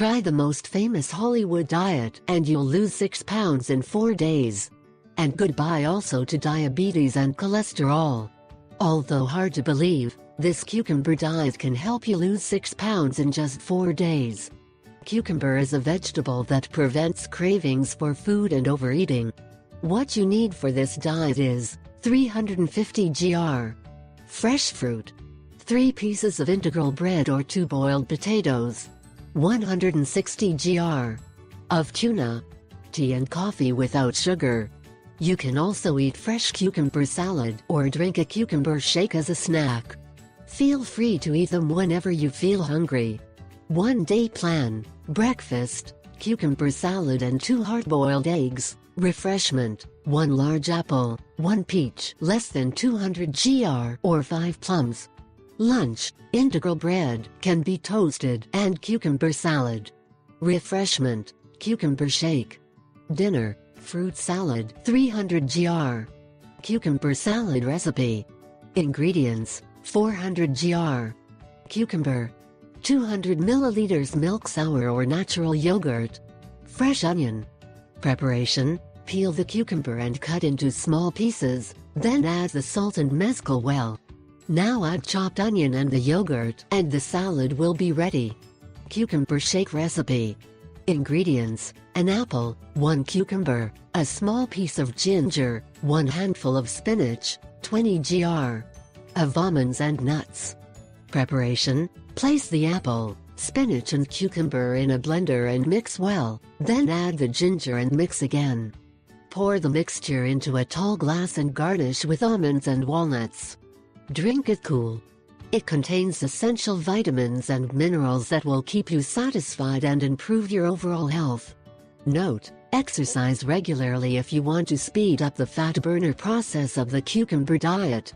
Try the most famous Hollywood diet and you'll lose 6 pounds in 4 days. And goodbye also to diabetes and cholesterol. Although hard to believe, this cucumber diet can help you lose 6 pounds in just 4 days. Cucumber is a vegetable that prevents cravings for food and overeating. What you need for this diet is 350 gr. fresh fruit, 3 pieces of integral bread or 2 boiled potatoes, 160 gr. of tuna, tea and coffee without sugar. You can also eat fresh cucumber salad or drink a cucumber shake as a snack. Feel free to eat them whenever you feel hungry. 1-day plan: breakfast, cucumber salad and 2 hard-boiled eggs. Refreshment: 1 large apple, 1 peach, less than 200 gr or 5 plums. Lunch: integral bread, can be toasted, and cucumber salad. Refreshment: cucumber shake. Dinner: fruit salad, 300 gr. Cucumber salad recipe. Ingredients: 400 gr. cucumber, 200 milliliters milk, sour or natural yogurt, fresh onion. Preparation: peel the cucumber and cut into small pieces, then add the salt and mezcal well. Now add chopped onion and the yogurt, and the salad will be ready. Cucumber shake recipe. Ingredients: an apple, 1 cucumber, a small piece of ginger, 1 handful of spinach, 20 gr. of almonds and nuts. Preparation: place the apple, spinach and cucumber in a blender and mix well, then add the ginger and mix again. Pour the mixture into a tall glass and garnish with almonds and walnuts. Drink it cool. It contains essential vitamins and minerals that will keep you satisfied and improve your overall health. Note: exercise regularly if you want to speed up the fat burner process of the cucumber diet.